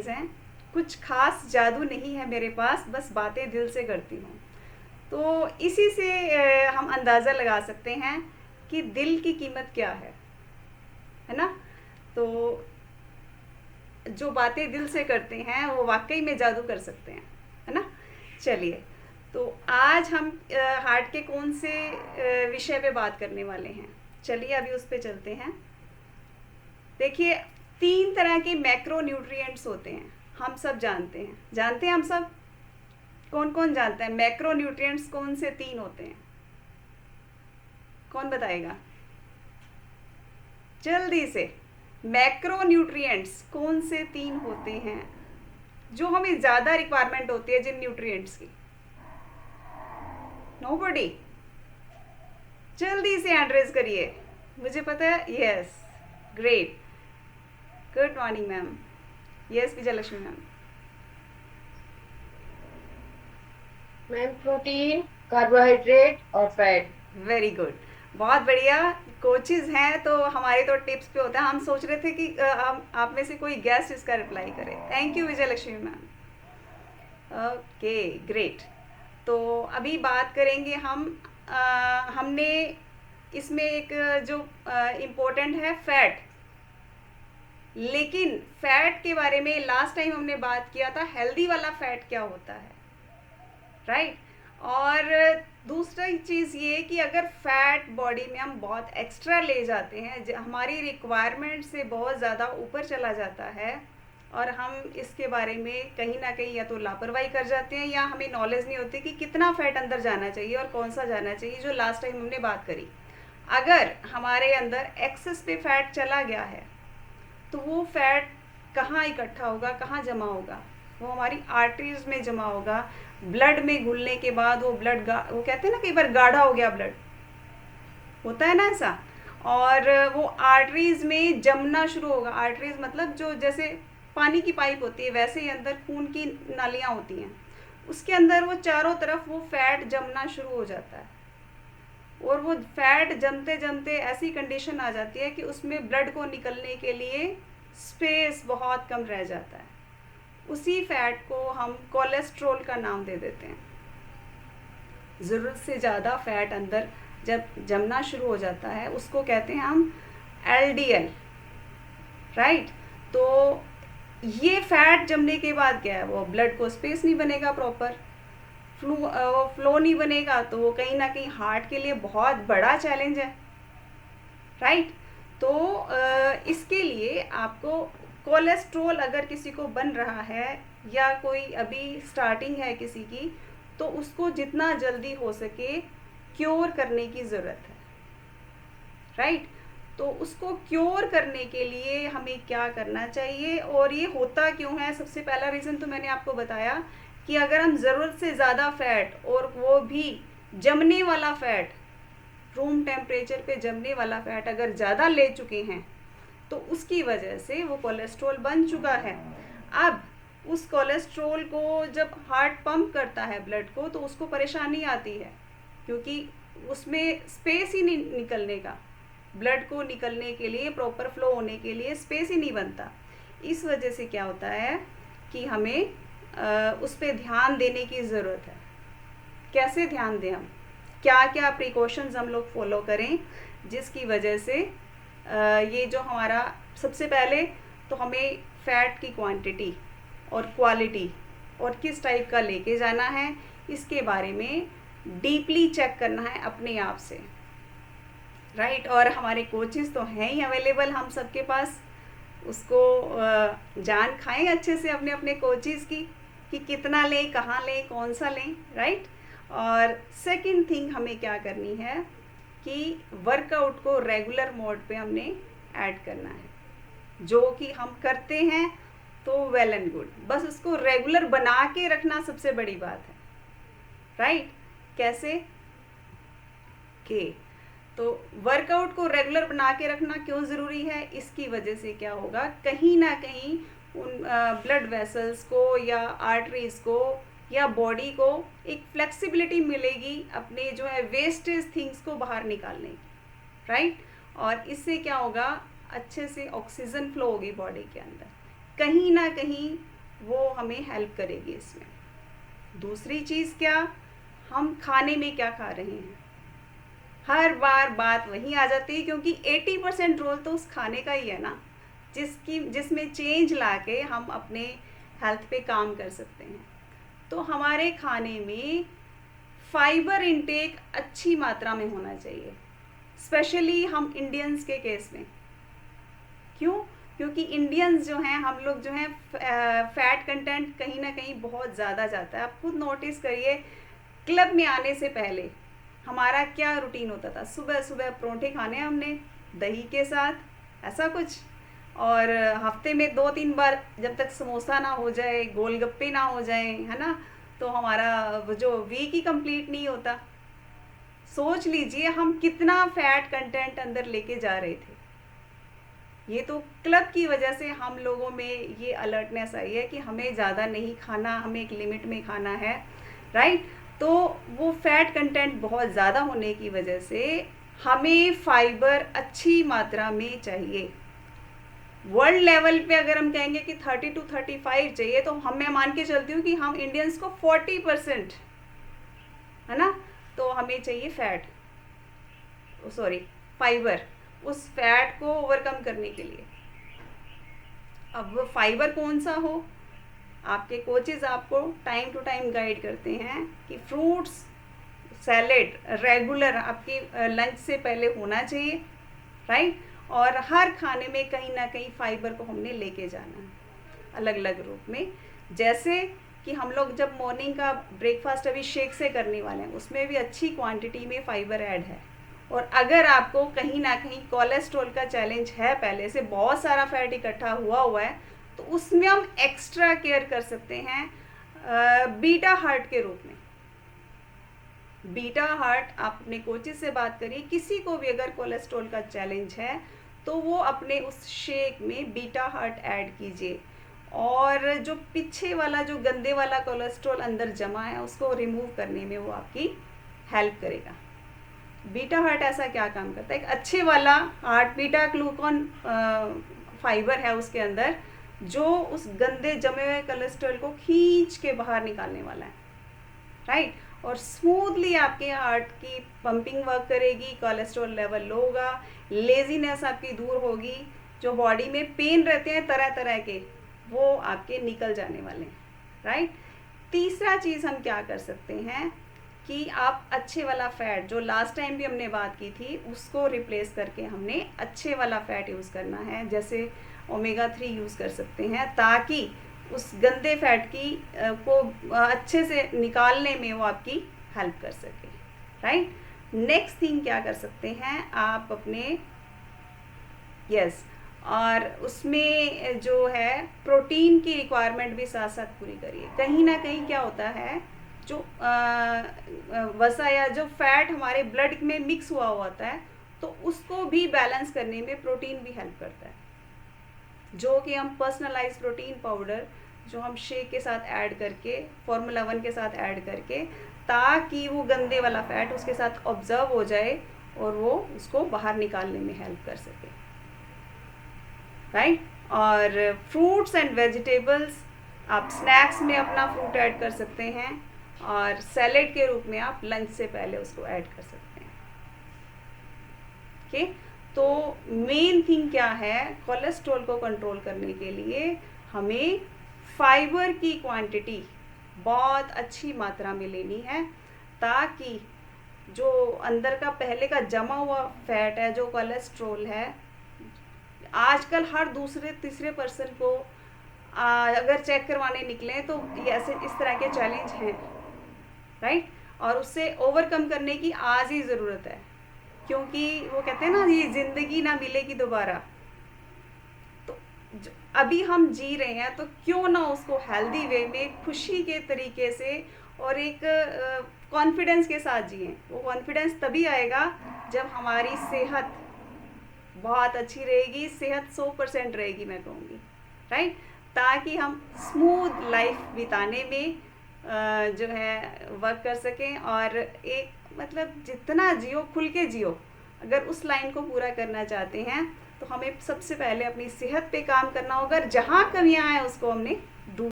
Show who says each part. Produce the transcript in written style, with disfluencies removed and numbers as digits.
Speaker 1: हैं। कुछ खास जादू नहीं है मेरे पास, बस बातें दिल से करती हूँ। तो इसी से हम अंदाज़ा लगा सकते हैं कि दिल की कीमत क्या है ना। तो जो बातें दिल से करते हैं वो वाकई में जादू कर सकते हैं, है ना। चलिए, तो आज हम हार्ट के कौन से विषय पे बात करने वाले हैं। चलिए अभी उस पे चलते हैं। देखिए, 3 तरह के मैक्रो न्यूट्रिएंट्स होते हैं, हम सब जानते हैं हम सब। कौन कौन जानता है मैक्रो न्यूट्रिएंट्स कौन से 3 होते हैं? कौन बताएगा जल्दी से। मैक्रो न्यूट्रिएंट्स कौन से 3 होते हैं जो हमें ज़्यादा रिक्वायरमेंट होती है जिन न्यूट्रिएंट्स की? नोबडी, जल्दी से हैंड रेज करिए। मुझे पता है। Yes, great, good morning ma'am. Yes Vijayalakshmi ma'am.
Speaker 2: Ma'am protein, carbohydrate और फैट।
Speaker 1: वेरी गुड, बहुत बढ़िया। कोचेज हैं तो हमारे तो टिप्स पे होता है। हम सोच रहे थे कि हम आप में से कोई गेस्ट इसका रिप्लाई करे। Thank you Vijay Lakshmi ma'am. Okay, great. तो अभी बात करेंगे हम। हमने इसमें एक जो इम्पोर्टेंट है फैट, लेकिन फैट के बारे में लास्ट टाइम हमने बात किया था हेल्दी वाला फैट क्या होता है, राइट। और दूसरी चीज़ ये कि अगर फैट बॉडी में हम बहुत एक्स्ट्रा ले जाते हैं, हमारी रिक्वायरमेंट से बहुत ज़्यादा ऊपर चला जाता है और हम इसके बारे में कहीं ना कहीं या तो लापरवाही कर जाते हैं या हमें नॉलेज नहीं होती कि कितना फ़ैट अंदर जाना चाहिए और कौन सा जाना चाहिए, जो लास्ट टाइम हमने बात करी। अगर हमारे अंदर एक्सेस पे फैट चला गया है तो वो फैट कहाँ इकट्ठा होगा, कहाँ जमा होगा? वो हमारी आर्टरीज में जमा होगा। ब्लड में घुलने के बाद वो ब्लड वो कहते हैं ना, कई बार गाढ़ा हो गया ब्लड, होता है ना ऐसा। और वो आर्टरीज में जमना शुरू होगा। आर्टरीज मतलब जो जैसे पानी की पाइप होती है, वैसे ही अंदर खून की नालियाँ होती हैं, उसके अंदर वो चारों तरफ वो फैट जमना शुरू हो जाता है। और वो फैट जमते जमते ऐसी कंडीशन आ जाती है कि उसमें ब्लड को निकलने के लिए स्पेस बहुत कम रह जाता है। उसी फैट को हम कोलेस्ट्रॉल का नाम दे देते हैं। ज़रूरत से ज़्यादा फैट अंदर जब जमना शुरू हो जाता है उसको कहते हैं हम एलडीएल, राइट। तो ये फैट जमने के बाद क्या है, वो ब्लड को स्पेस नहीं बनेगा प्रॉपर, फ्लो नहीं बनेगा, तो वो कहीं ना कहीं हार्ट के लिए बहुत बड़ा चैलेंज है, राइट। तो इसके लिए आपको कोलेस्ट्रॉल अगर किसी को बन रहा है या कोई अभी स्टार्टिंग है किसी की, तो उसको जितना जल्दी हो सके क्योर करने की ज़रूरत है, राइट। तो उसको क्योर करने के लिए हमें क्या करना चाहिए और ये होता क्यों है? सबसे पहला रीज़न तो मैंने आपको बताया कि अगर हम ज़रूरत से ज़्यादा फैट, और वो भी जमने वाला फैट, रूम टेम्परेचर पे जमने वाला फैट अगर ज़्यादा ले चुके हैं तो उसकी वजह से वो कोलेस्ट्रॉल बन चुका है। अब उस कोलेस्ट्रॉल को जब हार्ट पंप करता है ब्लड को, तो उसको परेशानी आती है क्योंकि उसमें स्पेस ही नहीं निकलने का, ब्लड को निकलने के लिए, प्रॉपर फ्लो होने के लिए स्पेस ही नहीं बनता। इस वजह से क्या होता है कि हमें उस पर ध्यान देने की ज़रूरत है। कैसे ध्यान दें हम, क्या क्या प्रिकॉशंस हम लोग फॉलो करें जिसकी वजह से ये जो हमारा, सबसे पहले तो हमें फ़ैट की क्वांटिटी और क्वालिटी और किस टाइप का लेके जाना है, इसके बारे में डीपली चेक करना है अपने आप से, राइट। और हमारे कोचेस तो हैं ही अवेलेबल हम सबके पास। उसको जान खाएं अच्छे से अपने अपने कोचेस की कि कितना लें, कहाँ लें, कौन सा लें, राइट। और सेकंड थिंग हमें क्या करनी है कि वर्कआउट को रेगुलर मोड पे हमने ऐड करना है। जो कि हम करते हैं तो वेल एंड गुड, बस उसको रेगुलर बना के रखना सबसे बड़ी बात है, राइट। कैसे के तो वर्कआउट को रेगुलर बना के रखना क्यों ज़रूरी है? इसकी वजह से क्या होगा, कहीं ना कहीं उन ब्लड वेसल्स को या आर्टरीज को या बॉडी को एक फ्लेक्सिबिलिटी मिलेगी अपने जो है वेस्टेज थिंग्स को बाहर निकालने की, राइट। और इससे क्या होगा, अच्छे से ऑक्सीजन फ्लो होगी बॉडी के अंदर। कहीं ना कहीं वो हमें हेल्प करेगी इसमें। दूसरी चीज़ क्या, हम खाने में क्या खा रहे हैं। हर बार बात वहीं आ जाती है, क्योंकि 80% रोल तो उस खाने का ही है ना, जिसमें चेंज लाके हम अपने हेल्थ पे काम कर सकते हैं। तो हमारे खाने में फाइबर इंटेक अच्छी मात्रा में होना चाहिए, स्पेशली हम इंडियंस के केस में। क्यों? क्योंकि इंडियंस जो हैं, हम लोग जो हैं, फैट कंटेंट कहीं ना कहीं बहुत ज़्यादा जाता है। आप खुद नोटिस करिए, क्लब में आने से पहले हमारा क्या रूटीन होता था। सुबह सुबह परोंठे खाने हमने दही के साथ, ऐसा कुछ। और हफ्ते में 2-3 बार, जब तक समोसा ना हो जाए, गोलगप्पे ना हो जाए, है ना, तो हमारा वो जो वीक ही कंप्लीट नहीं होता। सोच लीजिए हम कितना फैट कंटेंट अंदर लेके जा रहे थे। ये तो क्लब की वजह से हम लोगों में ये अलर्टनेस आई है कि हमें ज़्यादा नहीं खाना, हमें एक लिमिट में खाना है, राइट। तो वो फैट कंटेंट बहुत ज़्यादा होने की वजह से हमें फाइबर अच्छी मात्रा में चाहिए। वर्ल्ड लेवल पे अगर हम कहेंगे कि 30 to 35 चाहिए, तो मैं मान के चलती हूँ कि हम इंडियंस को 40%, है ना, तो हमें चाहिए फैट, सॉरी फाइबर, उस फैट को ओवरकम करने के लिए। अब वो फाइबर कौन सा हो, आपके कोचेज आपको टाइम टू टाइम गाइड करते हैं कि फ्रूट्स, सैलेड रेगुलर आपकी लंच से पहले होना चाहिए, राइट। और हर खाने में कहीं ना कहीं फाइबर को हमने लेके जाना है, अलग अलग रूप में। जैसे कि हम लोग जब मॉर्निंग का ब्रेकफास्ट अभी शेक से करने वाले हैं, उसमें भी अच्छी क्वांटिटी में फाइबर ऐड है। और अगर आपको कहीं ना कहीं कोलेस्ट्रॉल का चैलेंज है, पहले से बहुत सारा फैट इकट्ठा हुआ है, तो उसमें हम एक्स्ट्रा केयर कर सकते हैं बीटा हार्ट के रूप में। बीटा हार्ट, आप अपने कोचेज से बात करिए, किसी को भी अगर कोलेस्ट्रॉल का चैलेंज है तो वो अपने उस शेक में बीटा हार्ट ऐड कीजिए, और जो पीछे वाला, जो गंदे वाला कोलेस्ट्रॉल अंदर जमा है, उसको रिमूव करने में वो आपकी हेल्प करेगा। बीटा हार्ट ऐसा क्या काम करता है, एक अच्छे वाला हार्ट बीटा ग्लूकॉन फाइबर है उसके अंदर, जो उस गंदे जमे हुए कोलेस्ट्रॉल को खींच के बाहर निकालने वाला है, राइट। और स्मूथली आपके हार्ट की पंपिंग वर्क करेगी, कोलेस्ट्रॉल लेवल लो होगा, लेजीनेस आपकी दूर होगी, जो बॉडी में पेन रहते हैं तरह तरह के, वो आपके निकल जाने वाले हैं, राइट। तीसरा चीज़ हम क्या कर सकते हैं कि आप अच्छे वाला फैट, जो लास्ट टाइम भी हमने बात की थी, उसको रिप्लेस करके हमने अच्छे वाला फैट यूज़ करना है। जैसे ओमेगा 3 यूज़ कर सकते हैं, ताकि उस गंदे फैट की को अच्छे से निकालने में वो आपकी हेल्प कर सके, राइट। नेक्स्ट थिंग क्या कर सकते हैं आप अपने, और उसमें जो है प्रोटीन की रिक्वायरमेंट भी साथ साथ पूरी करिए। कहीं ना कहीं क्या होता है, जो वसा या जो फैट हमारे ब्लड में मिक्स हुआ होता है, तो उसको भी बैलेंस करने में प्रोटीन भी हेल्प करता है, जो कि हम पर्सनलाइज प्रोटीन पाउडर, जो हम शेक के साथ ऐड करके, फॉर्मूला 1 के साथ ऐड करके, ताकि वो गंदे वाला फैट उसके साथ ऑब्जर्व हो जाए और वो उसको बाहर निकालने में हेल्प कर सके, राइट। और फ्रूट्स एंड वेजिटेबल्स, आप स्नैक्स में अपना फ्रूट ऐड कर सकते हैं, और सैलेड के रूप में आप लंच से पहले उसको ऐड कर सकते हैं, ओके। तो मेन थिंग क्या है, कोलेस्ट्रॉल को कंट्रोल करने के लिए हमें फाइबर की क्वांटिटी बहुत अच्छी मात्रा में लेनी है, ताकि जो अंदर का पहले का जमा हुआ फैट है, जो कोलेस्ट्रॉल है, आजकल हर दूसरे तीसरे पर्सन को अगर चेक करवाने निकले तो ऐसे इस तरह के चैलेंज हैं, राइट। और उससे ओवरकम करने की आज ही ज़रूरत है, क्योंकि वो कहते हैं ना, ये ज़िंदगी ना मिलेगी दोबारा। तो अभी हम जी रहे हैं, तो क्यों ना उसको हेल्दी वे में, खुशी के तरीके से और एक कॉन्फिडेंस के साथ जिए। वो कॉन्फिडेंस तभी आएगा जब हमारी सेहत बहुत अच्छी रहेगी, सेहत 100% रहेगी मैं कहूँगी, राइट। ताकि हम स्मूथ लाइफ बिताने में जो है वर्क कर सकें, और एक मतलब जितना जियो खुल के जियो, अगर उस लाइन को पूरा करना चाहते हैं तो हमें सबसे पहले अपनी सेहत पे काम करना होगा, जहाँ कमियां हैं उसको हमने ढूंढ